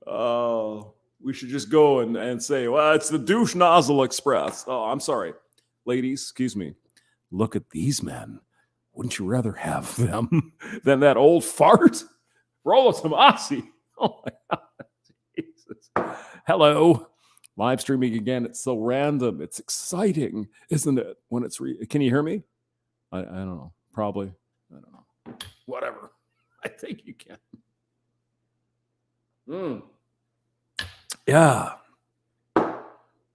We should just go and say, well, it's the Douche Nozzle Express. Oh, I'm sorry. Ladies, excuse me. Look at these men. Wouldn't you rather have them than that old fart? Rollo Tomassi. Oh, my God. Jesus. Hello. Live streaming again. It's so random. It's exciting, isn't it? When it's can you hear me? I don't know. Probably. I don't know. Whatever. I think you can. Yeah.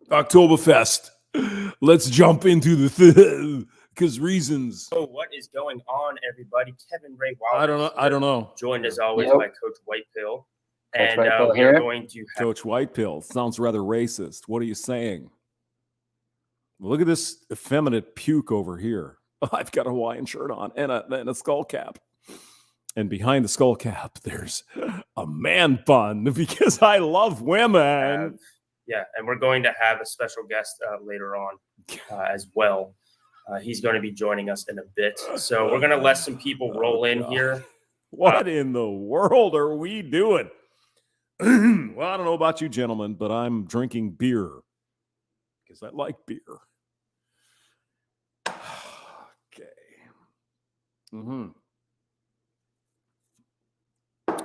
Oktoberfest. Let's jump into the because reasons. So what is going on, everybody? Kevin Ray Wilder. I don't know. Joined as always by Coach Whitepill. And we're going to have Coach Whitepill. Sounds rather racist. What are you saying? Look at this effeminate puke over here. I've got a Hawaiian shirt on and a skull cap. And behind the skull cap, there's a man bun because I love women. And we're going to have a special guest later on as well. He's going to be joining us in a bit. So we're going to let some people roll in here. What in the world are we doing? Well, I don't know about you gentlemen, but I'm drinking beer because I like beer. Okay.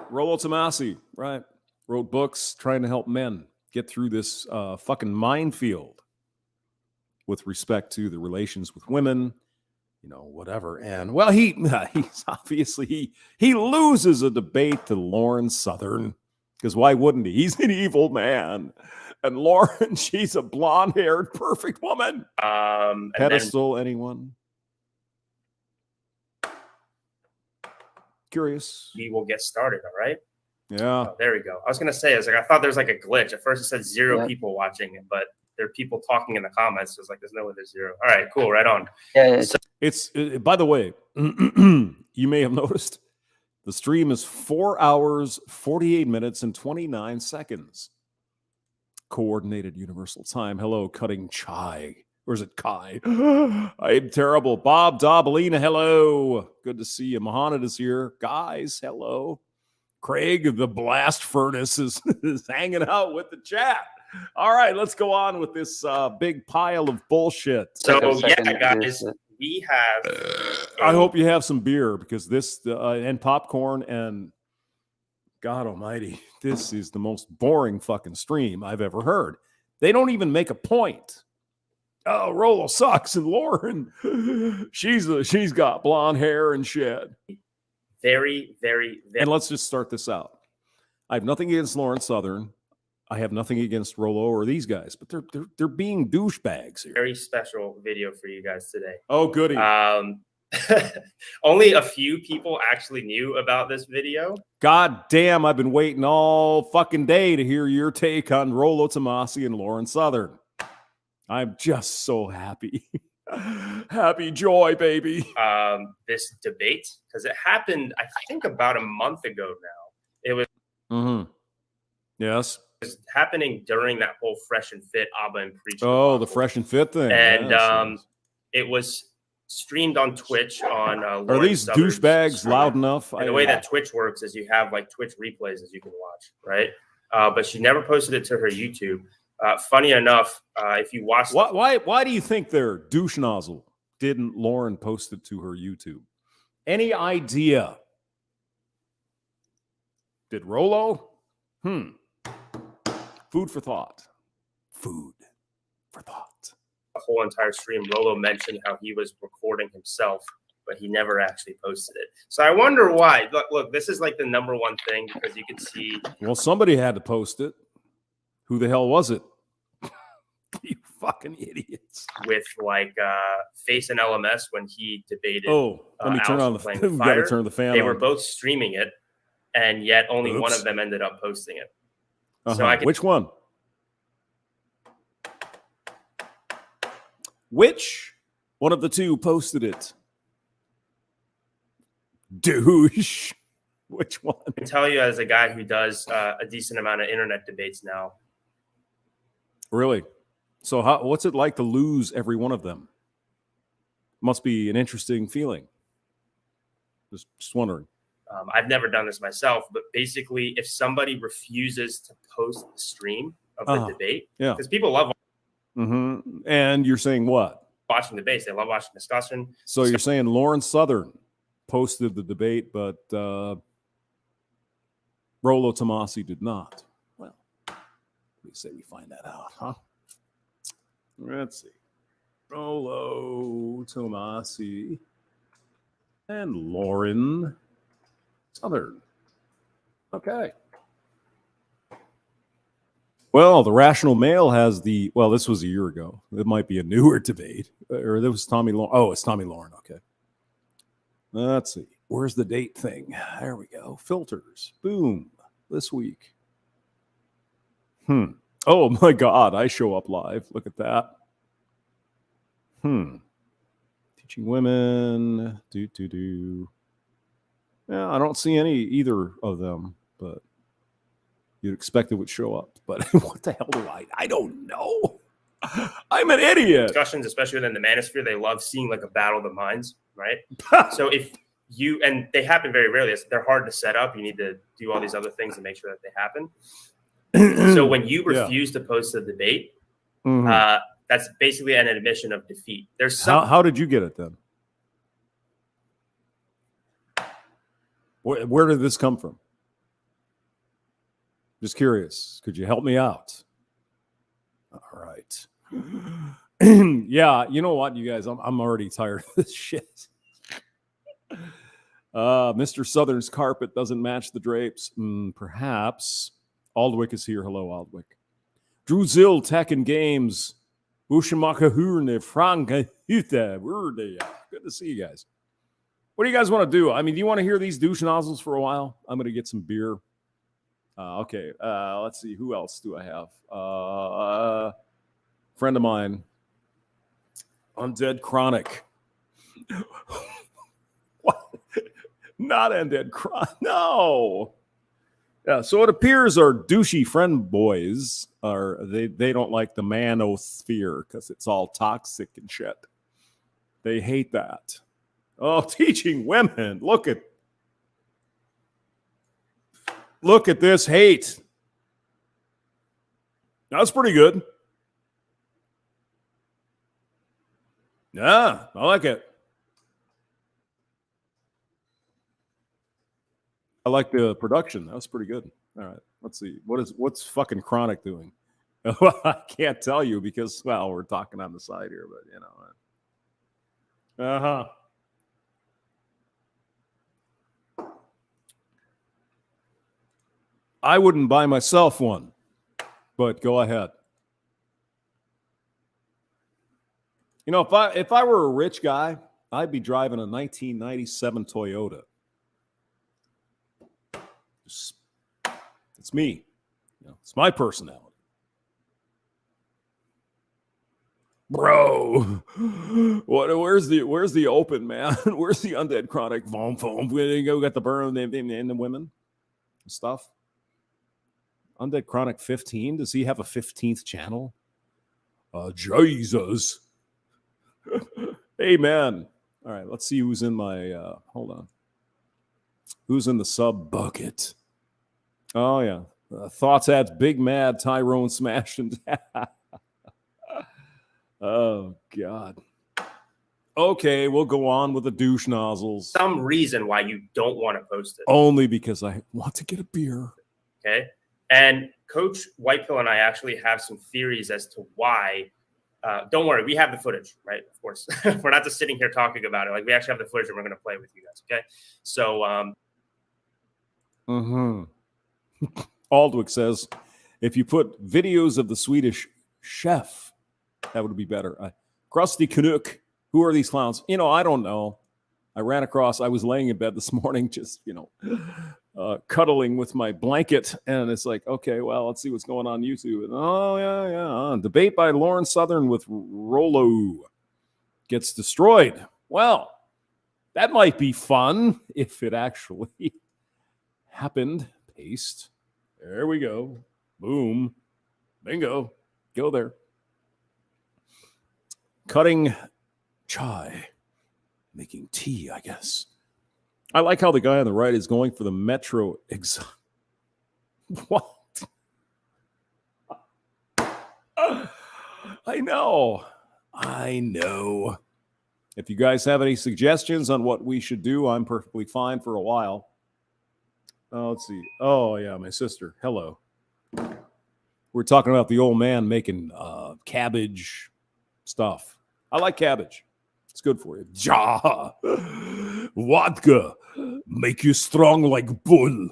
Rollo Tomassi, right? Wrote books trying to help men get through this fucking minefield with respect to the relations with women, whatever. And well, he's obviously he loses a debate to Lauren Southern because why wouldn't he? He's an evil man. And Lauren, she's a blonde-haired, perfect woman. Pedestal, anyone? Curious. We will get started, all right? Yeah. Oh, there we go. I was going to say, I thought there was like a glitch. At first it said zero people watching, but there are people talking in the comments. So it's like, there's no way there's zero. All right, cool. Right on. Yeah. So, it's by the way, you may have noticed the stream is 4 hours, 48 minutes, and 29 seconds. Coordinated universal time. Hello, Cutting Chai. Or is it Kai? I'm terrible. Bob Dobalina, hello. Good to see you. Mohamed is here. Guys, hello. Craig, the blast furnace, is hanging out with the chat. All right, let's go on with this big pile of bullshit. So, guys, we have... I hope you have some beer because this, and popcorn, and God almighty, this is the most boring fucking stream I've ever heard. They don't even make a point. Oh, Rollo sucks, and Lauren, she's got blonde hair and shit. Very, very, very. And let's just start this out. I have nothing against Lauren Southern. I have nothing against Rollo or these guys, but they're being douchebags here. Very special video for you guys today. Oh, goody. Only a few people actually knew about this video. God damn, I've been waiting all fucking day to hear your take on Rollo Tomassi and Lauren Southern. I'm just so happy. Happy joy, baby. This debate, because it happened, I think, about a month ago now. It was Yes. It was happening during that whole Fresh and Fit ABBA and Preach. Oh, the Fresh and Fit thing. And it was streamed on Twitch on Are these douchebags loud enough? And the way that Twitch works is you have like Twitch replays as you can watch, right? But she never posted it to her YouTube. Funny enough, if you watch... Why do you think their douche nozzle didn't Lauren post it to her YouTube? Any idea? Did Rollo? Food for thought. Food for thought. The whole entire stream, Rollo mentioned how he was recording himself, but he never actually posted it. So I wonder why. Look, this is like the number one thing because you can see... Well, somebody had to post it. Who the hell was it? You fucking idiots. With like Face and LMS when he debated. Oh, let me turn on the fan. We've got to turn the fan They on. were both streaming it, and yet only one of them ended up posting it. So I can... Which one? Which one of the two posted it? Douche. Which one? I can tell you as a guy who does a decent amount of internet debates now. Really? So what's it like to lose every one of them? Must be an interesting feeling. Just wondering. I've never done this myself, but basically, if somebody refuses to post the stream of the debate, because people love and you're saying what? Watching debates. They love watching discussion. So you're saying Lauren Southern posted the debate, but Rollo Tomassi did not. Well, we say we find that out, huh? Let's see. Rollo Tomassi and Lauren Southern. Okay. Well, the Rational Male has this was a year ago. It might be a newer debate. Or there was Tommy Lauren. Oh, it's Tommy Lauren. Okay. Let's see. Where's the date thing? There we go. Filters. Boom. This week. Oh, my God. I show up live. Look at that. Teaching women. Yeah, I don't see either of them, but you'd expect it would show up. But what the hell do I don't know. I'm an idiot. Discussions, especially within the manosphere, they love seeing like a battle of the minds, right? So if you, and they happen very rarely, they're hard to set up. You need to do all these other things to make sure that they happen. So when you refuse to post the debate, that's basically an admission of defeat. There's how did you get it then? Where did this come from? Just curious. Could you help me out? All right. Yeah, you know what, you guys? I'm already tired of this shit. Mr. Southern's carpet doesn't match the drapes. Perhaps. Aldwick is here. Hello, Aldwick. Drew Zill, Tech and Games. Bushimaka Franka Hüte. Good to see you guys. What do you guys want to do? I mean, do you want to hear these douche nozzles for a while? I'm going to get some beer. Okay. Let's see. Who else do I have? Friend of mine. Undead Chronic. What? Not Undead Chronic. No. Yeah. So it appears our douchey friend boys they don't like the manosphere because it's all toxic and shit. They hate that. Oh, teaching women. Look at this hate. That's pretty good. Yeah, I like it. I like the production. That was pretty good. All right, let's see. What's fucking Chronic doing? I can't tell you because, well, we're talking on the side here, but you know. I wouldn't buy myself one, but go ahead. You know, if I were a rich guy, I'd be driving a 1997 Toyota. It's me. You know, it's my personality. Bro, where's the open, man? Where's the Undead Chronic? We got the burn and the women and stuff. Undead Chronic 15. Does he have a 15th channel? Jesus. Amen. All right, let's see who's in my hold on. Who's in the sub bucket? Oh yeah. Thoughts adds Big Mad Tyrone Smash and oh God. Okay, we'll go on with the douche nozzles. Some reason why you don't want to post it. Only because I want to get a beer. Okay. And Coach Whitepill and I actually have some theories as to why. Don't worry, we have the footage, right? Of course. We're not just sitting here talking about it. Like, we actually have the footage and we're going to play with you guys, okay? So, Aldwick says, if you put videos of the Swedish chef, that would be better. Krusty Canuck, who are these clowns? You know, I don't know. I was laying in bed this morning, just, cuddling with my blanket. And it's like, okay, well, let's see what's going on YouTube. And, oh, yeah. Debate by Lauren Southern with Rollo gets destroyed. Well, that might be fun if it actually happened. Paste. There we go. Boom. Bingo. Go there. Cutting chai. Making tea, I guess. I like how the guy on the right is going for the Metro exam. What? I know. If you guys have any suggestions on what we should do, I'm perfectly fine for a while. Let's see. Oh, yeah, my sister. Hello. We're talking about the old man making cabbage stuff. I like cabbage. It's good for you. Ja. Vodka. Make you strong like bull.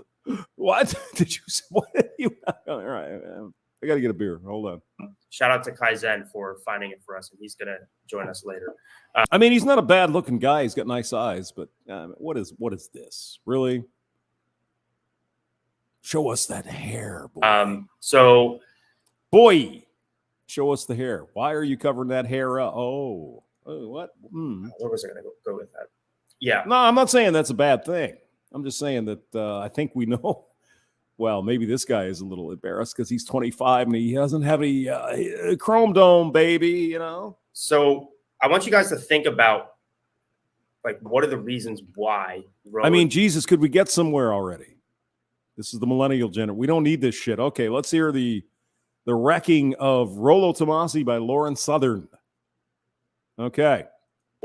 What? Did you say? What? All right. I got to get a beer. Hold on. Shout out to Kaizen for finding it for us, and he's going to join us later. I mean, he's not a bad-looking guy. He's got nice eyes, but what is this? Really? Show us that hair, boy. Boy, show us the hair. Why are you covering that hair up? Oh, what? Where was I going to go with that? Yeah. No, I'm not saying that's a bad thing. I'm just saying that I think we know. Well, maybe this guy is a little embarrassed because he's 25 and he doesn't have any chrome dome, baby, you know? So I want you guys to think about, like, what are the reasons why? I mean, Jesus, could we get somewhere already? This is the millennial generation. We don't need this shit. Okay, let's hear the wrecking of Rollo Tomassi by Lauren Southern. Okay.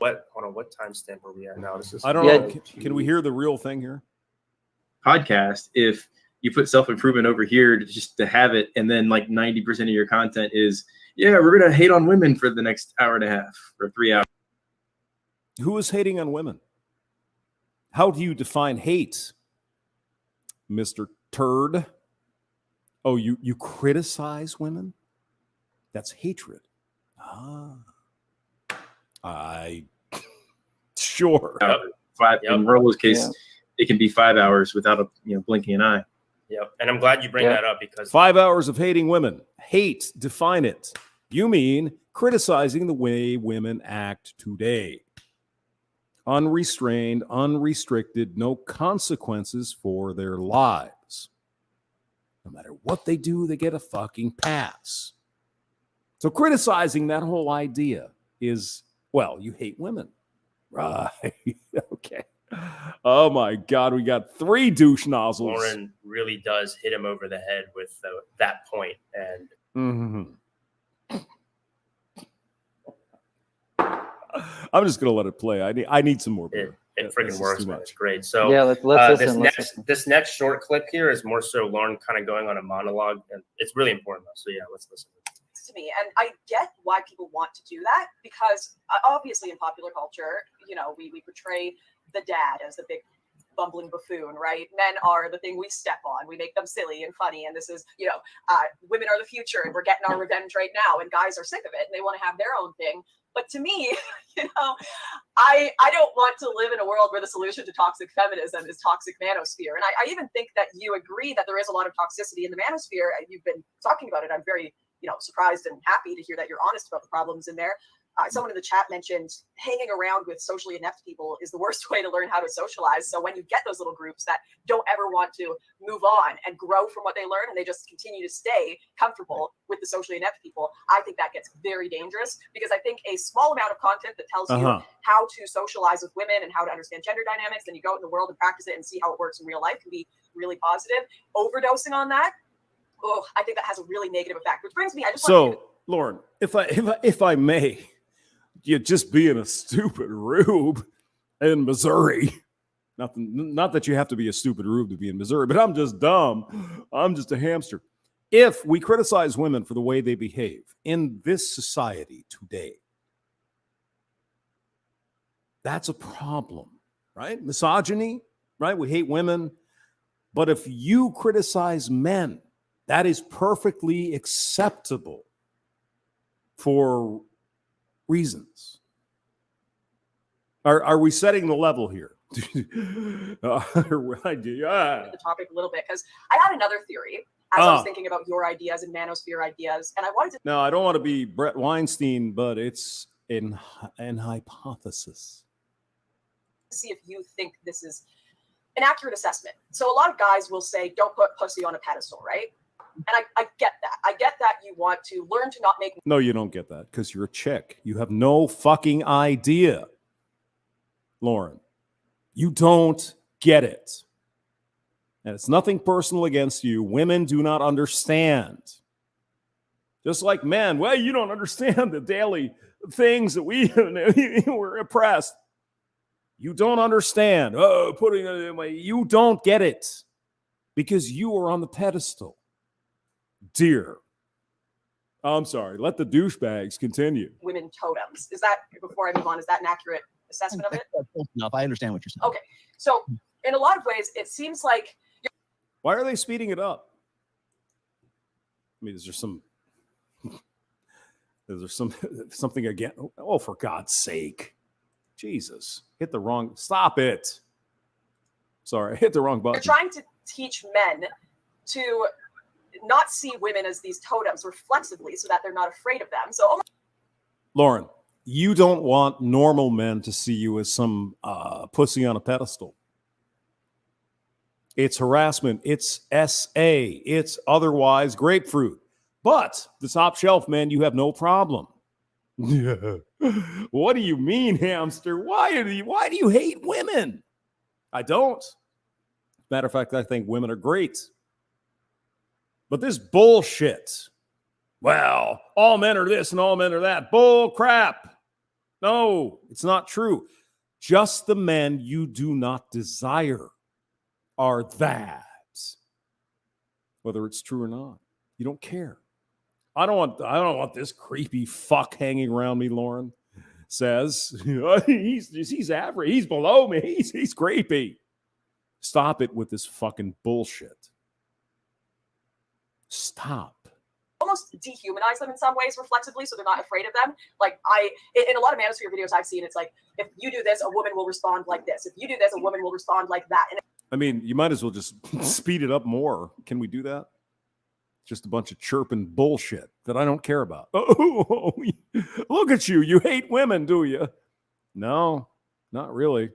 Hold on, what timestamp are we at now? I don't know. Can we hear the real thing here? Podcast, if you put self-improvement over here just to have it, and then like 90% of your content is, yeah, we're going to hate on women for the next hour and a half or 3 hours. Who is hating on women? How do you define hate, Mr. Turd? Oh, you criticize women? That's hatred. Sure. In Rollo's case, it can be 5 hours without blinking an eye. Yep. And I'm glad you bring that up because 5 hours of hating women. Hate, define it. You mean criticizing the way women act today. Unrestrained, unrestricted, no consequences for their lives. No matter what they do, they get a fucking pass. So criticizing that whole idea is, well, you hate women. Right. Okay. Oh my God, we got 3 douche nozzles. Lauren really does hit him over the head with that point, and I'm just gonna let it play. I need some more beer. It freaking works, man. It's great. So yeah, let's listen. This next short clip here is more so Lauren kind of going on a monologue, and it's really important though. So yeah, let's listen. To me, and I get why people want to do that, because obviously in popular culture, we portray the dad as the big bumbling buffoon, right? Men are the thing we step on. We make them silly and funny, and this is, women are the future, and we're getting our revenge right now, and guys are sick of it, and they want to have their own thing. But to me, I don't want to live in a world where the solution to toxic feminism is toxic manosphere. And I even think that you agree that there is a lot of toxicity in the manosphere, and you've been talking about it. I'm very surprised and happy to hear that you're honest about the problems in there. Someone in the chat mentioned hanging around with socially inept people is the worst way to learn how to socialize. So when you get those little groups that don't ever want to move on and grow from what they learn, and they just continue to stay comfortable with the socially inept people, I think that gets very dangerous, because I think a small amount of content that tells you how to socialize with women and how to understand gender dynamics, then you go out in the world and practice it and see how it works in real life, can be really positive. Overdosing on that, I think that has a really negative effect, which brings me. Lauren, if I may, you're just being a stupid rube in Missouri. Not that you have to be a stupid rube to be in Missouri, but I'm just dumb. I'm just a hamster. If we criticize women for the way they behave in this society today, that's a problem, right? Misogyny, right? We hate women. But if you criticize men, that is perfectly acceptable for reasons. Are we setting the level here? The topic a little bit, because I had another theory as I was thinking about your ideas and manosphere ideas, and I wanted to. No, I don't want to be Brett Weinstein, but it's an hypothesis. See if you think this is an accurate assessment. So a lot of guys will say, "Don't put pussy on a pedestal," right? And I get that. I get that you want to learn to not make. No, you don't get that, because you're a chick. You have no fucking idea, Lauren. You don't get it. And it's nothing personal against you. Women do not understand. Just like men, well, you don't understand the daily things that we're oppressed. You don't understand. Oh, putting it in my, you don't get it because you are on the pedestal. Dear. I'm sorry. Let the douchebags continue. Women totems. Is that, before I move on, is that an accurate assessment of it? Enough. I understand what you're saying. Okay. So in a lot of ways, it seems like Why are they speeding it up? I mean, is there something again? Oh, for God's sake. Jesus. Hit the wrong. Stop it. Sorry, I hit the wrong button. you're trying to teach men to not see women as these totems reflexively so that they're not afraid of them. So, Lauren, you don't want normal men to see you as some pussy on a pedestal. It's harassment. It's SA. It's otherwise grapefruit. But the top shelf men, you have no problem. What do you mean, hamster? Why do you hate women? I don't. Matter of fact, I think women are great. But this bullshit. Well, all men are this and all men are that. Bull crap. No, it's not true. Just the men you do not desire are that. Whether it's true or not. You don't care. I don't want this creepy fuck hanging around me, Lauren says. He's average. He's below me. He's creepy. Stop it with this fucking bullshit. Stop. almost dehumanize them in some ways reflexively so they're not afraid of them. Like in a lot of manosphere videos I've seen, it's like, if you do this, a woman will respond like this. If you do this, a woman will respond like that. And I mean, you might as well just speed it up more. Can we do that? Just a bunch of chirping bullshit that I don't care about. Oh, look at you. You hate women, do you? No, not really.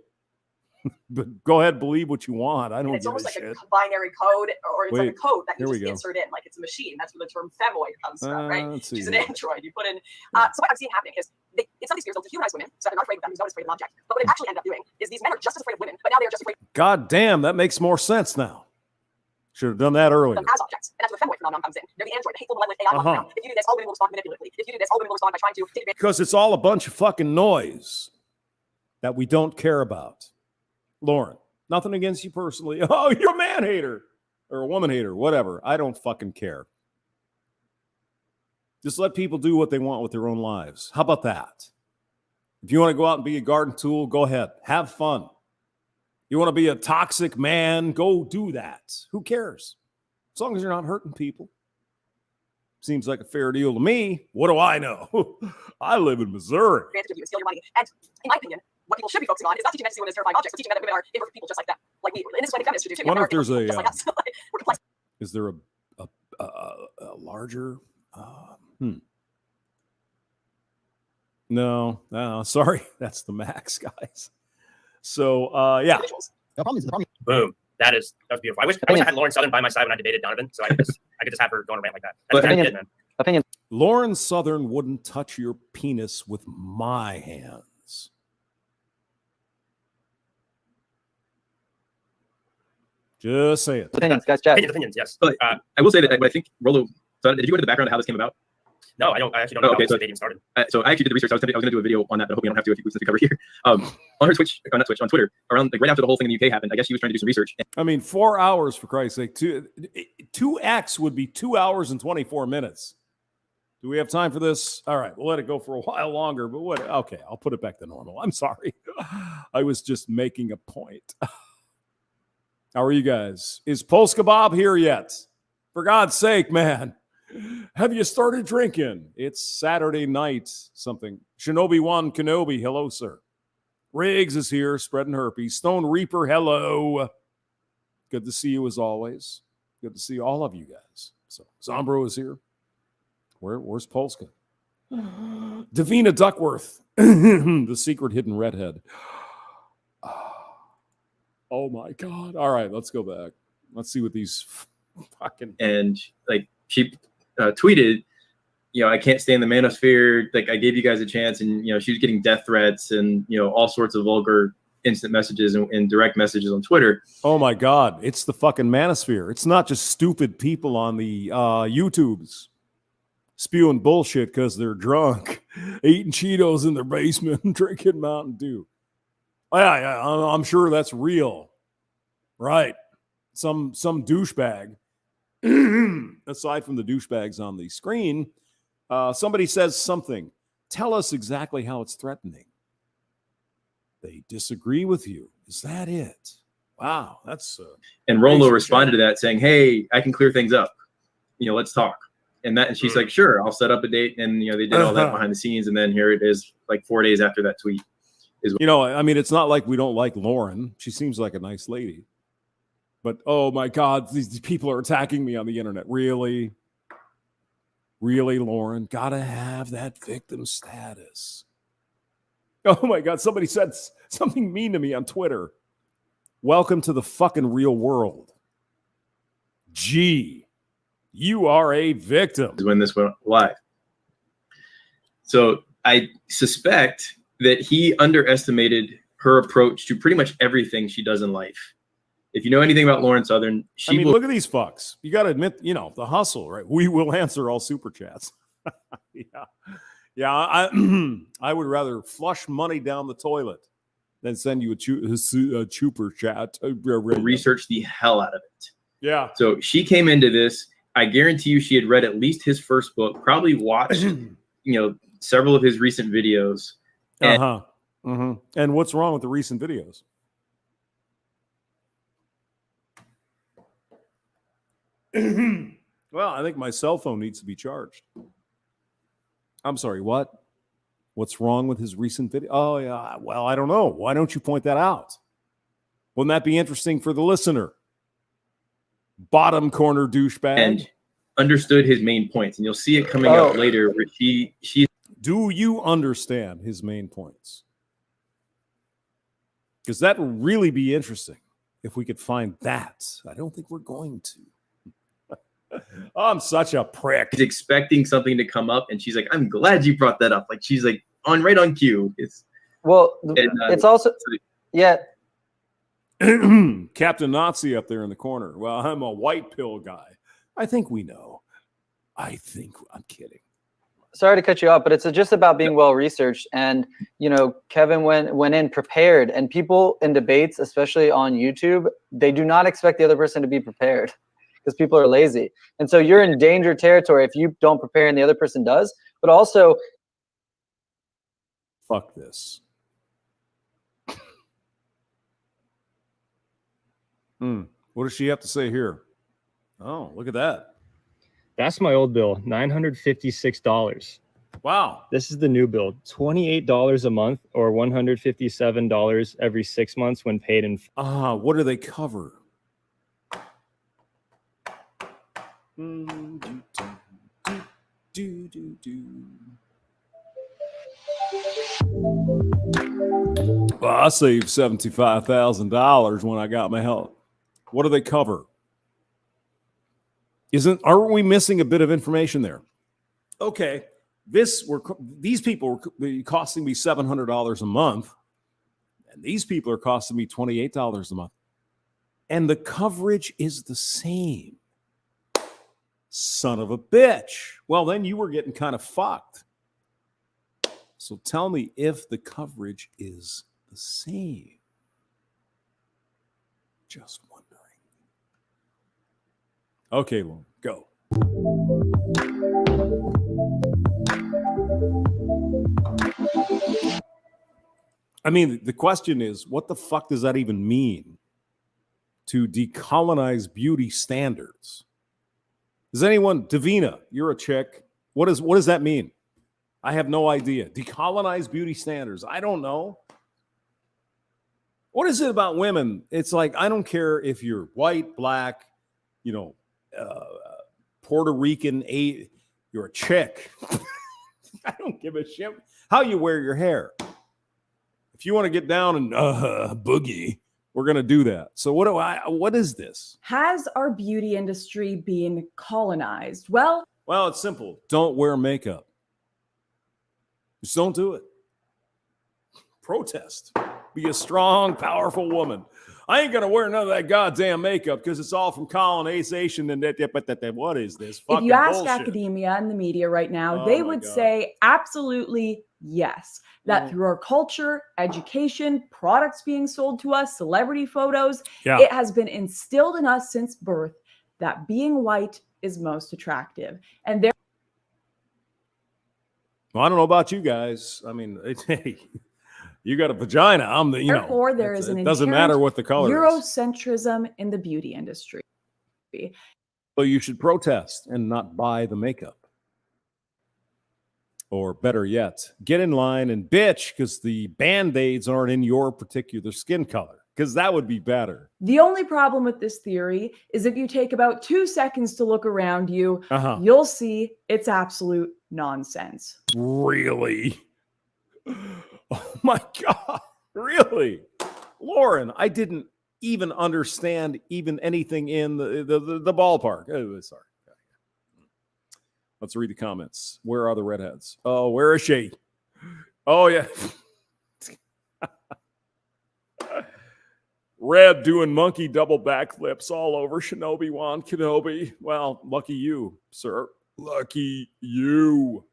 But go ahead, believe what you want. I don't it's give almost a like shit. a binary code, or it's like a code that you here we just go. insert in, like it's a machine. That's where the term femoid comes from, right? Let's see She's an here. android. You put in. So what I've seen happening is, in some of these spheres, they'll dehumanize women, so they're not afraid of them. He's not afraid of an object. But what it actually ended up doing is these men are just as afraid of women, but now they are just afraid God damn, that makes more sense now. Should have done that earlier. of them as objects. And that's where the femoid phenomenon comes in. They're the android, the hateful, malevolent AI walking around. If you do this, all women will respond manipulatively. If you do this, all women will respond by trying to take advantage. Because it's all a bunch of fucking noise that we don't care about. Lauren, nothing against you personally. Oh, you're a man hater or a woman hater, whatever. I don't fucking care. Just let people do what they want with their own lives. How about that? If you want to go out and be a garden tool, go ahead. Have fun. You want to be a toxic man, go do that. Who cares? As long as you're not hurting people. Seems like a fair deal to me. What do I know? I live in Missouri. Advantage of you and steal your money. And in my opinion, what people should be focusing on is not teaching men to see women as terrifying objects, but teaching men that women are imperfect people just like them. Like we, in this way, feminists should do too. Wonder Men if there's are a, just like us. We're complex. Is there a larger? No, sorry. That's the max, guys. So, yeah. Individuals. The problem is Boom. That's beautiful. I wish I had Lauren Southern by my side when I debated Donovan, so I could just have her go on a rant like that. But That's what I did, man. opinion. Lauren Southern wouldn't touch your penis with my hands. Just say it. Opinions, guys, chat. Opinions, yes. But I will say that I think Rollo. So did you go into the background of how this came about? No, I don't. I actually don't know how this debating started. So I actually did the research. I was going to do a video on that, but I hope you don't have to if you listen to cover here. On her Twitch, not Twitch, on Twitter, around like right after the whole thing in the UK happened, I guess she was trying to do some research. I mean, 4 hours, for Christ's sake. 2x would be 2 hours and 24 minutes. Do we have time for this? All right, we'll let it go for a while longer, but what? Okay, I'll put it back to normal. I'm sorry. I was just making a point. How are you guys? Is Polska Bob here yet? For God's sake, man. Have you started drinking? It's Saturday night, something. Shinobi One Kenobi, hello, sir. Riggs is here, spreading herpes. Stone Reaper, hello. Good to see you as always. Good to see all of you guys. So Zombro is here. Where's Polska? Davina Duckworth, the secret hidden redhead. Oh my God. All right, let's go back. Let's see what these fucking. And like she tweeted, I can't stay in the manosphere. Like I gave you guys a chance, and she was getting death threats and all sorts of vulgar instant messages and direct messages on Twitter. Oh my God, it's the fucking manosphere. It's not just stupid people on the YouTubes spewing bullshit because they're drunk, eating Cheetos in their basement and drinking Mountain Dew. Yeah, I'm sure that's real. Right. Some douchebag, aside from the douchebags on the screen, somebody says something. Tell us exactly how it's threatening. They disagree with you. Is that it? Wow, that's... and Rollo responded to that saying, hey, I can clear things up. Let's talk. And she's like, sure, I'll set up a date. And, they did all that behind the scenes. And then here it is, like 4 days after that tweet. I mean, it's not like we don't like Lauren. She seems like a nice lady. But, oh, my God, these people are attacking me on the internet. Really? Really, Lauren? Gotta have that victim status. Oh, my God, somebody said something mean to me on Twitter. Welcome to the fucking real world. Gee, you are a victim. When this went live. So I suspect that he underestimated her approach to pretty much everything she does in life. If you know anything about Lauren Southern, look at these fucks. You got to admit, the hustle, right? We will answer all super chats. Yeah. I would rather flush money down the toilet than send you a chuper chat. Research the hell out of it. Yeah. So she came into this. I guarantee you she had read at least his first book, probably watched, several of his recent videos. And what's wrong with the recent videos? Well, I think my cell phone needs to be charged. I'm sorry, what? What's wrong with his recent video? Oh, yeah. Well, I don't know. Why don't you point that out? Wouldn't that be interesting for the listener? Bottom corner douchebag. And understood his main points. And you'll see it coming up later where she. Do you understand his main points? Because that would really be interesting if we could find that. I don't think we're going to. I'm such a prick. He's expecting something to come up, and she's like, "I'm glad you brought that up." Like she's like right on cue. It's also Captain Nazi up there in the corner. Well, I'm a white pill guy. I think we know. I'm kidding. Sorry to cut you off, but it's just about being well researched. And Kevin went in prepared, and people in debates, especially on YouTube, they do not expect the other person to be prepared. Because people are lazy. And so you're in danger territory if you don't prepare and the other person does. But also, fuck this. What does she have to say here? Oh, look at that. That's my old bill, $956. Wow. This is the new bill, $28 a month or $157 every 6 months when paid in. What do they cover? Well, I saved $75,000 when I got my help. What do they cover? Aren't we missing a bit of information there? Okay, these people were costing me $700 a month, and these people are costing me $28 a month, and the coverage is the same. Son of a bitch. Well, then you were getting kind of fucked. So tell me if the coverage is the same. Just wondering. Okay, Lauren, go. I mean, the question is, what the fuck does that even mean? To decolonize beauty standards? Does anyone, Davina, you're a chick. What does that mean? I have no idea. Decolonize beauty standards. I don't know. What is it about women? It's like, I don't care if you're white, black, Puerto Rican, you're a chick. I don't give a shit how you wear your hair. If you want to get down and boogie, we're going to do that. So what is this? Has our beauty industry been colonized? Well, it's simple. Don't wear makeup. Just don't do it. Protest. Be a strong, powerful woman. I ain't gonna wear none of that goddamn makeup because it's all from colonization and that. What is this? If Fucking you ask bullshit. academia and the media right now, Oh they my would God. say absolutely yes. That through our culture, education, products being sold to us, celebrity photos, Yeah. it has been instilled in us since birth that being white is most attractive. And there Well, I don't know about you guys. I mean, hey, you got a vagina. I'm the, therefore there is an it doesn't matter what the color is. Eurocentrism in the beauty industry. So you should protest and not buy the makeup. Or better yet, get in line and bitch because the Band-Aids aren't in your particular skin color, because that would be better. The only problem with this theory is if you take about 2 seconds to look around you, Uh-huh. you'll see it's absolute nonsense. Really? Oh my God. Really? Lauren, I didn't even understand even anything in the ballpark. Oh, sorry. Let's read the comments. Where are the redheads? Oh, where is she? Oh, yeah. Red doing monkey double backflips all over Shinobi Wan Kenobi. Well, lucky you, sir. Lucky you.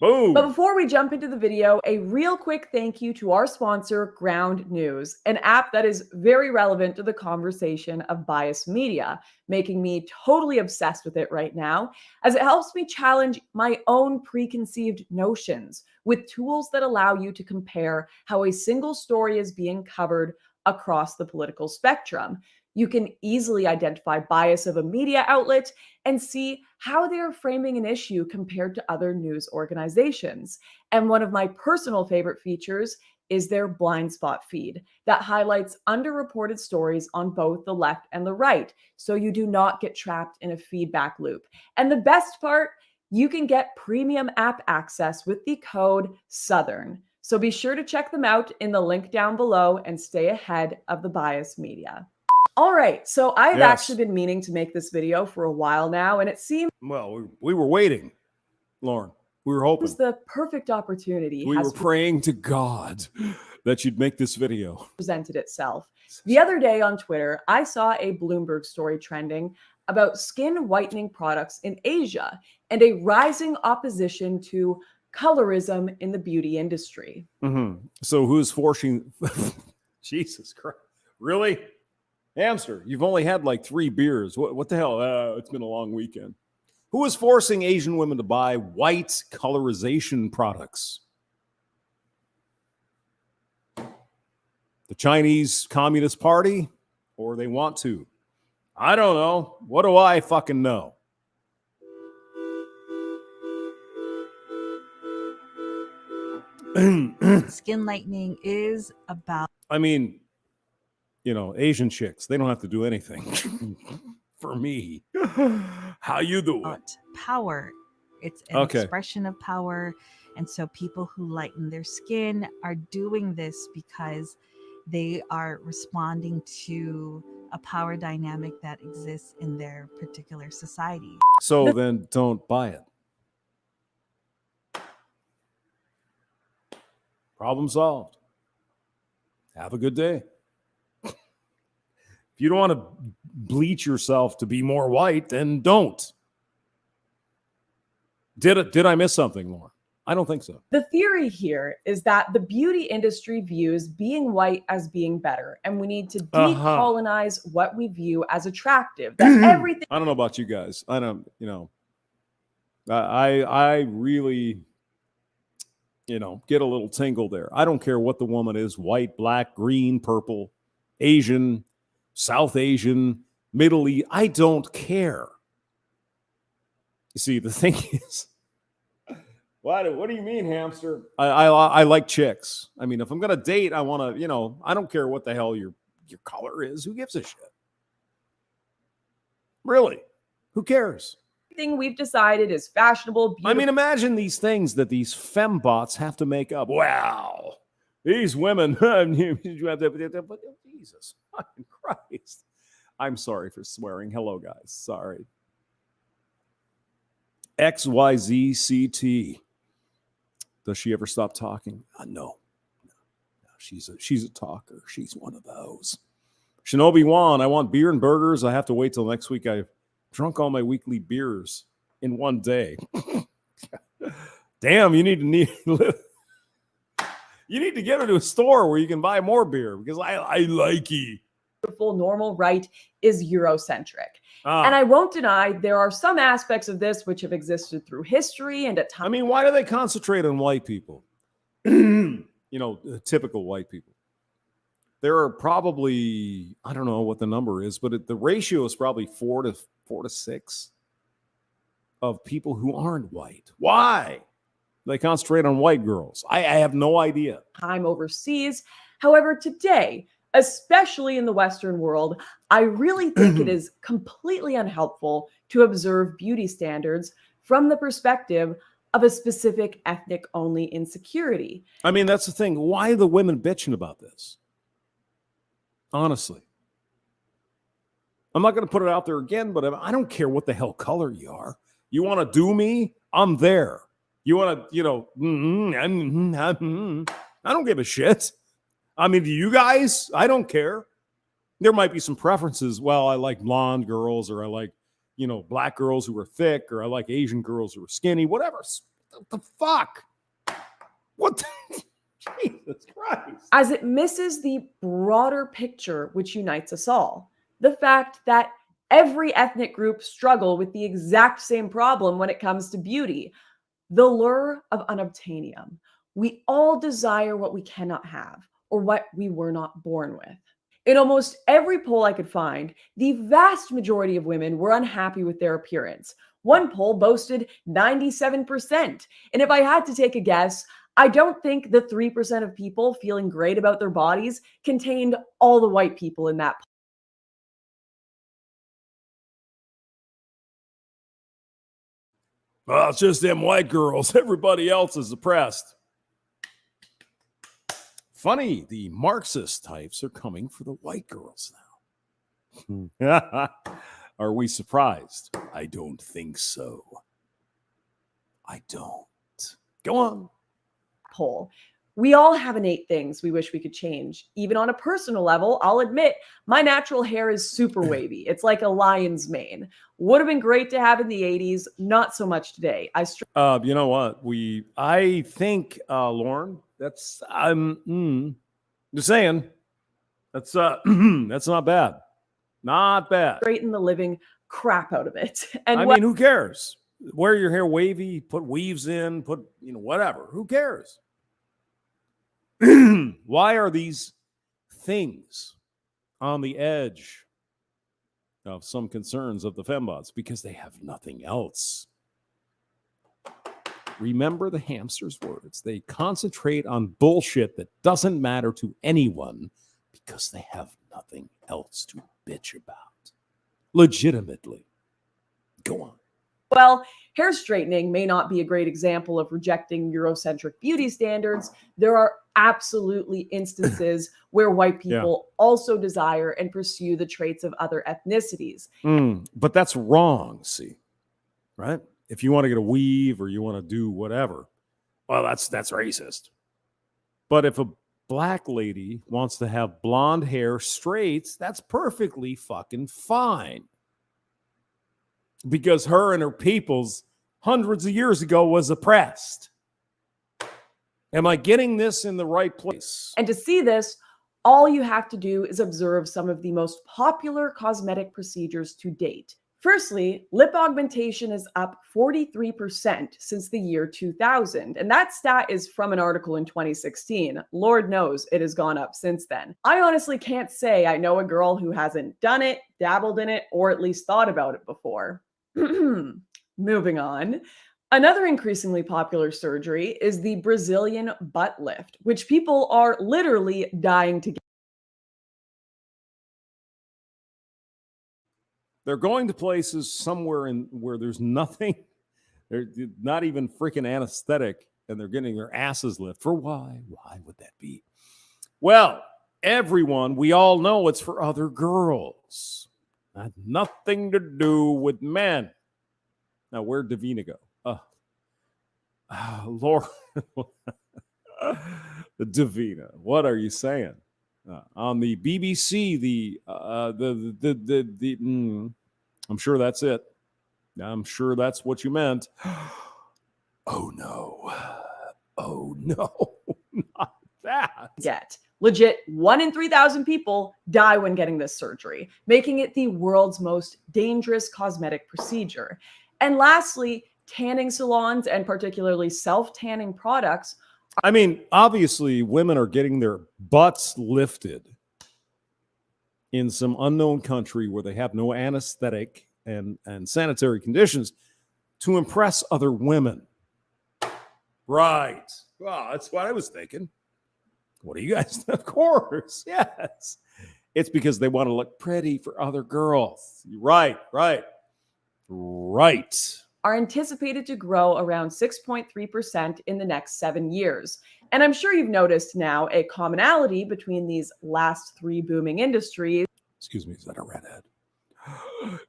Boom. But before we jump into the video, a real quick thank you to our sponsor, Ground News, an app that is very relevant to the conversation of biased media, making me totally obsessed with it right now, as it helps me challenge my own preconceived notions with tools that allow you to compare how a single story is being covered across the political spectrum. You can easily identify bias of a media outlet and see how they are framing an issue compared to other news organizations. And one of my personal favorite features is their blind spot feed that highlights underreported stories on both the left and the right, so you do not get trapped in a feedback loop. And the best part, you can get premium app access with the code SOUTHERN. So be sure to check them out in the link down below and stay ahead of the biased media. All right, so I have actually been meaning to make this video for a while now, and it seems Well, we were waiting, Lauren. We were hoping. the perfect opportunity We has were praying to God that you'd make this video. presented itself. The other day on Twitter, I saw a Bloomberg story trending about skin whitening products in Asia and a rising opposition to colorism in the beauty industry. Mm-hmm. So who's forcing? Jesus Christ! Really, hamster? You've only had like 3 beers. What the hell? It's been a long weekend. Who is forcing Asian women to buy white colorization products? The Chinese Communist Party, or they want to? I don't know. What do I fucking know? Skin lightening is about, I mean, Asian chicks, they don't have to do anything for me. How you doing? power. It's an expression of power. And so people who lighten their skin are doing this because they are responding to a power dynamic that exists in their particular society. So then don't buy it. Problem solved. Have a good day. If you don't want to bleach yourself to be more white, then don't. Did I miss something, Lauren? I don't think so. The theory here is that the beauty industry views being white as being better, and we need to decolonize what we view as attractive. That everything. I don't know about you guys. I don't, I really, get a little tingle there. I don't care what the woman is, white, black, green, purple, Asian, South Asian, Middle East. I don't care. You see, the thing is, what do you mean, hamster? I like chicks. I mean, if I'm going to date, I want to, I don't care what the hell your color is. Who gives a shit? Really? Who cares? Everything we've decided is fashionable, beautiful. I mean, imagine these things that these fembots have to make up. Wow. These women, Jesus fucking Christ. I'm sorry for swearing. Hello, guys. Sorry. XYZCT. Does she ever stop talking? No. she's a talker. She's one of those. Shinobi Wan, I want beer and burgers. I have to wait till next week. I've drunk all my weekly beers in one day. Damn, you need to get into a store where you can buy more beer because I like it. Full normal right is Eurocentric. And I won't deny there are some aspects of this which have existed through history and at times. I mean, why do they concentrate on white people? Typical white people. There are probably, I don't know what the number is, but the ratio is probably 4 to 6 of people who aren't white. Why? They concentrate on white girls. I have no idea. Time overseas. However, today, especially in the Western world, I really think it is completely unhelpful to observe beauty standards from the perspective of a specific ethnic-only insecurity. I mean, that's the thing. Why are the women bitching about this? Honestly. I'm not going to put it out there again, but I don't care what the hell color you are. You want to do me? I'm there. You want to, I don't give a shit. I mean, do you guys? I don't care. There might be some preferences. Well, I like blonde girls, or I like, black girls who are thick, or I like Asian girls who are skinny, whatever. What the fuck? What? Jesus Christ. As it misses the broader picture which unites us all. The fact that every ethnic group struggle with the exact same problem when it comes to beauty. The lure of unobtainium. We all desire what we cannot have, or what we were not born with. In almost every poll I could find, the vast majority of women were unhappy with their appearance. One poll boasted 97%. And if I had to take a guess, I don't think the 3% of people feeling great about their bodies contained all the white people in that poll. Well, it's just them white girls. Everybody else is oppressed. Funny, the Marxist types are coming for the white girls now. Are we surprised? I don't think so. I don't. Go on. Poll. We all have innate things we wish we could change. Even on a personal level, I'll admit my natural hair is super wavy. It's like a lion's mane. Would have been great to have in the 80s. Not so much today. You know what? I think, Lauren, that's, just saying, that's not bad. Not bad. Straighten the living crap out of it. And I mean, who cares? Wear your hair wavy, put weaves in, put, whatever. Who cares? Why are these things on the edge of some concerns of the fembots? Because they have nothing else. Remember the hamster's words. They concentrate on bullshit that doesn't matter to anyone because they have nothing else to bitch about. Legitimately. Go on. Well, hair straightening may not be a great example of rejecting Eurocentric beauty standards. There are absolutely instances where white people also desire and pursue the traits of other ethnicities. But that's wrong, see, right? If you want to get a weave or you want to do whatever, well, that's racist. But if a black lady wants to have blonde hair straight, that's perfectly fucking fine. Because her and her peoples hundreds of years ago was oppressed. Am I getting this in the right place? And to see this, all you have to do is observe some of the most popular cosmetic procedures to date. Firstly, lip augmentation is up 43% since the year 2000. And that stat is from an article in 2016. Lord knows it has gone up since then. I honestly can't say I know a girl who hasn't done it, dabbled in it, or at least thought about it before. Moving on. Another increasingly popular surgery is the Brazilian butt lift, which people are literally dying to get. They're going to places somewhere where there's nothing, they're not even freaking anesthetic, and they're getting their asses lift. For why? Why would that be? Well, everyone, we all know it's for other girls. Had nothing to do with men. Now, where'd Davina go? Lauren, Davina, what are you saying? On the BBC, I'm sure that's it. I'm sure that's what you meant. Oh no. Oh no. Not that. Get. Legit, 1 in 3,000 people die when getting this surgery, making it the world's most dangerous cosmetic procedure. And lastly, tanning salons and particularly self-tanning products. I mean, obviously, women are getting their butts lifted in some unknown country where they have no anesthetic and sanitary conditions to impress other women. Right. Well, that's what I was thinking. What do you guys? Of course, yes. It's because they want to look pretty for other girls. Right. Are anticipated to grow around 6.3% in the next 7 years. And I'm sure you've noticed now a commonality between these last 3 booming industries. Excuse me, is that a redhead?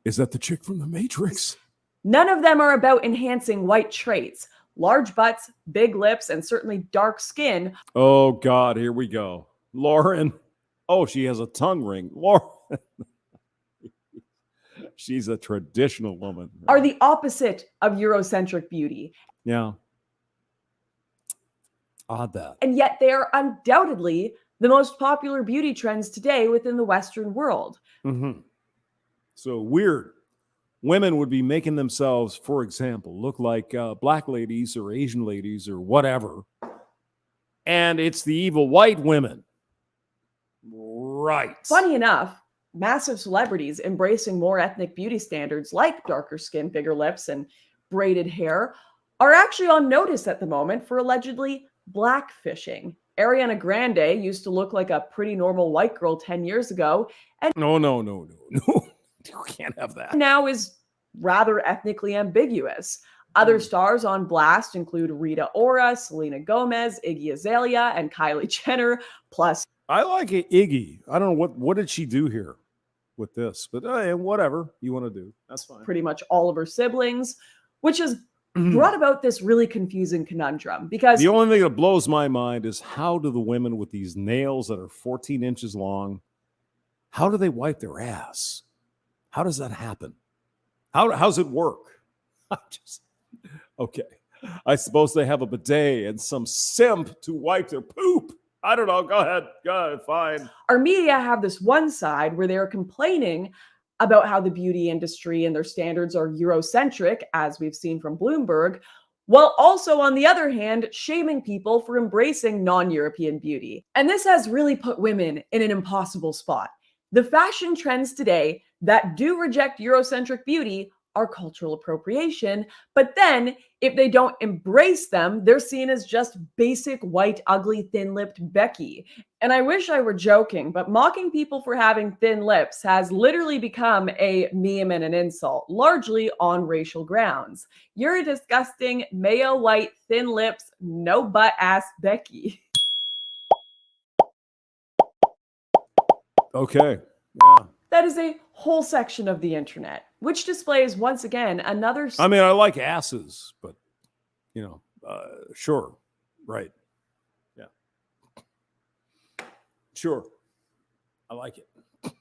Is that the chick from The Matrix? None of them are about enhancing white traits. Large butts, big lips, and certainly dark skin. Oh, God, here we go. Lauren. Oh, she has a tongue ring. Lauren. She's a traditional woman. Are the opposite of Eurocentric beauty. Yeah. Odd that. And yet they are undoubtedly the most popular beauty trends today within the Western world. Mm-hmm. So weird. Women would be making themselves, for example, look like black ladies or Asian ladies or whatever. And it's the evil white women. Right. Funny enough, massive celebrities embracing more ethnic beauty standards like darker skin, bigger lips, and braided hair are actually on notice at the moment for allegedly blackfishing. Ariana Grande used to look like a pretty normal white girl 10 years ago. And No. You can't have that. Now is rather ethnically ambiguous. Other stars on blast include Rita Ora, Selena Gomez, Iggy Azalea, and Kylie Jenner. Plus, I like it, Iggy. I don't know what did she do here with this, but whatever you want to do, that's fine. Pretty much all of her siblings, which has brought about this really confusing conundrum because the only thing that blows my mind is how do the women with these nails that are 14 inches long, how do they wipe their ass? How does that happen? How's it work? Okay. I suppose they have a bidet and some simp to wipe their poop. I don't know. Go ahead. Fine. Our media have this one side where they're complaining about how the beauty industry and their standards are Eurocentric, as we've seen from Bloomberg, while also, on the other hand, shaming people for embracing non-European beauty. And this has really put women in an impossible spot. The fashion trends today that do reject Eurocentric beauty are cultural appropriation, but then if they don't embrace them, they're seen as just basic white, ugly, thin-lipped Becky. And I wish I were joking, but mocking people for having thin lips has literally become a meme and an insult, largely on racial grounds. You're a disgusting, mayo white, thin lips, no butt ass Becky. Okay. Yeah. That is a whole section of the internet, which displays once again another. I mean, I like asses, but sure, right? Yeah, sure, I like it.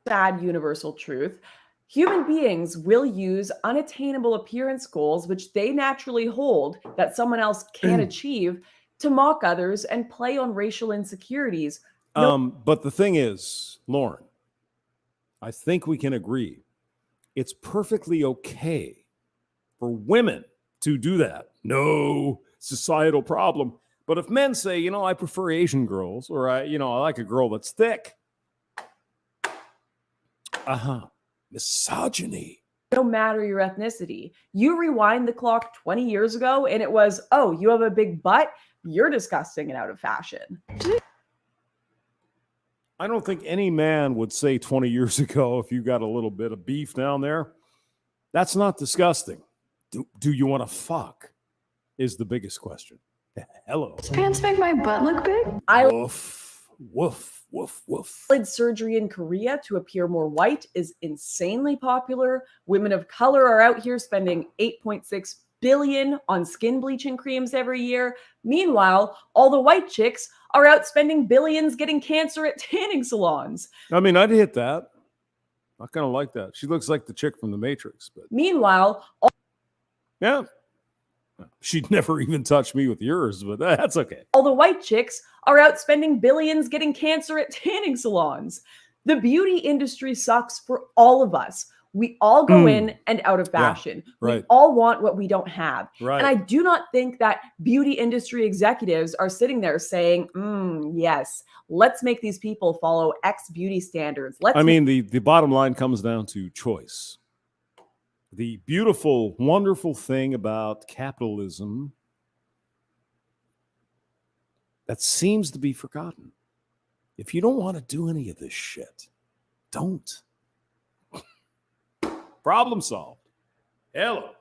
Sad universal truth. Human beings will use unattainable appearance goals, which they naturally hold that someone else can't achieve, to mock others and play on racial insecurities. But the thing is, Lauren, I think we can agree it's perfectly okay for women to do that. No societal problem. But if men say, I prefer Asian girls, or I like a girl that's thick. Misogyny. No matter your ethnicity. You rewind the clock 20 years ago and it was, oh, you have a big butt? You're disgusting and out of fashion. I don't think any man would say 20 years ago, if you got a little bit of beef down there, that's not disgusting. Do you want to fuck? Is the biggest question. Hello. These pants make my butt look big? Woof. Surgery in Korea to appear more white is insanely popular. Women of color are out here spending $8.6 billion on skin bleaching creams every year. Meanwhile, all the white chicks are out spending billions getting cancer at tanning salons. I mean, I'd hit that. I kind of like that. She looks like the chick from The Matrix. But Meanwhile, yeah, she'd never even touch me with yours, but that's okay. all the white chicks are out spending billions getting cancer at tanning salons. The beauty industry sucks for all of us. We all go in and out of fashion. right. We all want what we don't have. Right. And I do not think that beauty industry executives are sitting there saying, yes, let's make these people follow X beauty standards. I mean, the bottom line comes down to choice. The beautiful, wonderful thing about capitalism that seems to be forgotten. If you don't want to do any of this shit, don't. Problem solved. Hello.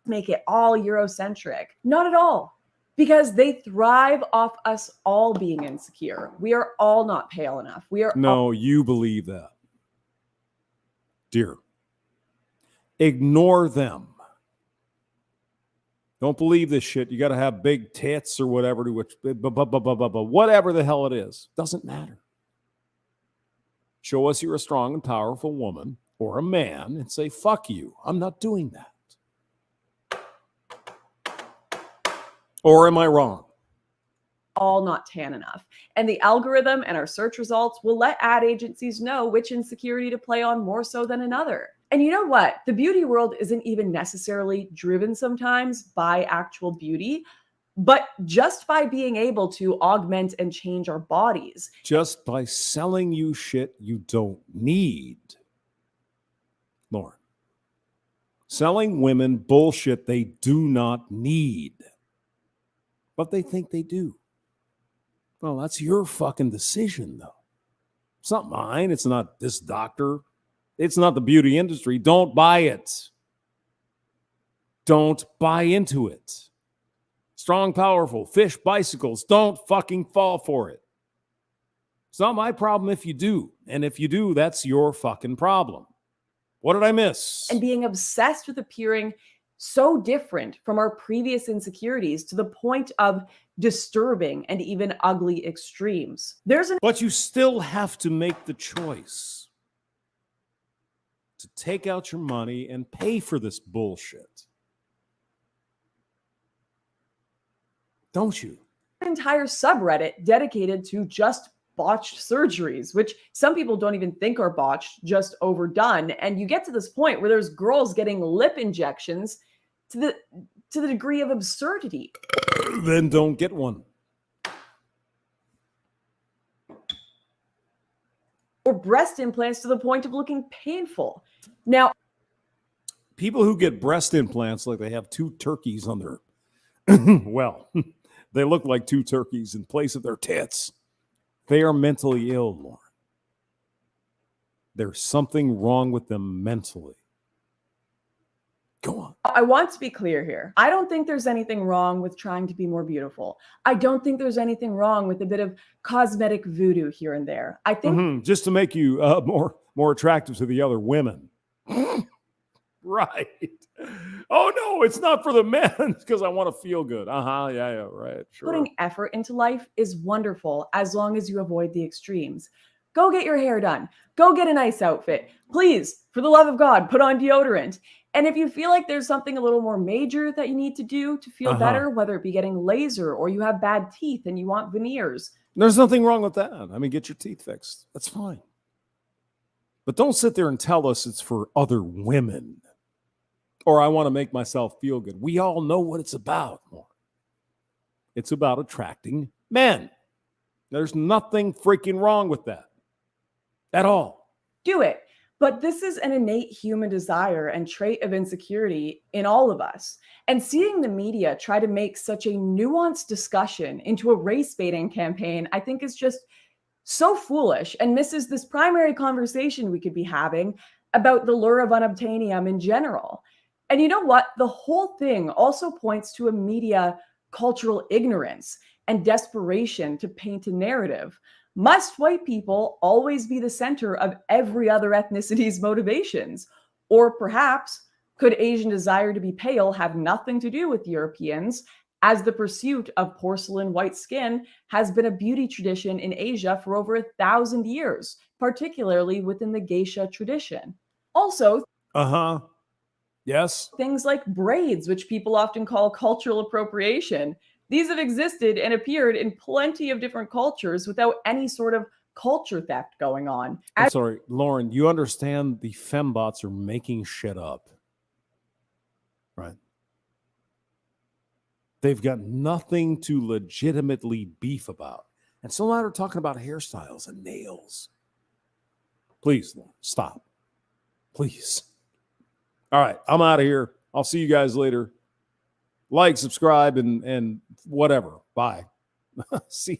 Make it all Eurocentric. Not at all. Because they thrive off us all being insecure. We are all not pale enough. We are No, you believe that. Dear. Ignore them. Don't believe this shit. You got to have big tits or whatever, whatever the hell it is. Doesn't matter. Show us you're a strong and powerful woman or a man and say, fuck you. I'm not doing that. Or am I wrong? all not tan enough. And the algorithm and our search results will let ad agencies know which insecurity to play on more so than another. And you know what? The beauty world isn't even necessarily driven sometimes by actual beauty, but just by being able to augment and change our bodies. Just by selling you shit you don't need. Lauren. Selling women bullshit they do not need. But they think they do. Well, that's your fucking decision, though. It's not mine. It's not this doctor. It's not the beauty industry. Don't buy it. Don't buy into it. Strong, powerful, fish, bicycles. Don't fucking fall for it. It's not my problem if you do. And if you do, that's your fucking problem. What did I miss? And being obsessed with appearing so different from our previous insecurities to the point of disturbing and even ugly extremes. But you still have to make the choice to take out your money and pay for this bullshit. Don't you? An entire subreddit dedicated to just botched surgeries, which some people don't even think are botched, just overdone. And you get to this point where there's girls getting lip injections to the degree of absurdity. Then don't get one. Or breast implants to the point of looking painful. Now, people who get breast implants like they have two turkeys on their well, they look like two turkeys in place of their tits. They are mentally ill, Lauren. There's something wrong with them mentally. Go on. I want to be clear here. I don't think there's anything wrong with trying to be more beautiful. I don't think there's anything wrong with a bit of cosmetic voodoo here and there. I think just to make you more attractive to the other women. Right. Oh no, it's not for the men because I want to feel good. Yeah, right. Sure. Putting effort into life is wonderful as long as you avoid the extremes. Go get your hair done. Go get a nice outfit. Please, for the love of God, put on deodorant. And if you feel like there's something a little more major that you need to do to feel better, whether it be getting laser or you have bad teeth and you want veneers. There's nothing wrong with that. I mean, get your teeth fixed. That's fine. But don't sit there and tell us it's for other women. Or I want to make myself feel good. We all know what it's about. It's about attracting men. There's nothing freaking wrong with that. At all. Do it. But this is an innate human desire and trait of insecurity in all of us. And seeing the media try to make such a nuanced discussion into a race baiting campaign, I think is just so foolish and misses this primary conversation we could be having about the lure of unobtainium in general. And you know what? The whole thing also points to a media cultural ignorance and desperation to paint a narrative. Must white people always be the center of every other ethnicity's motivations? Or perhaps Could Asian desire to be pale have nothing to do with Europeans, as the pursuit of porcelain white skin has been a beauty tradition in Asia for over 1,000 years, particularly within the geisha tradition? Also, Yes. things like braids, which people often call cultural appropriation. These have existed and appeared in plenty of different cultures without any sort of culture theft going on. I'm sorry, Lauren, you understand the fembots are making shit up, right? They've got nothing to legitimately beef about. And so now they're talking about hairstyles and nails. Please, Lauren, stop. Please. All right, I'm out of here. I'll see you guys later. Like, subscribe, and whatever. Bye. See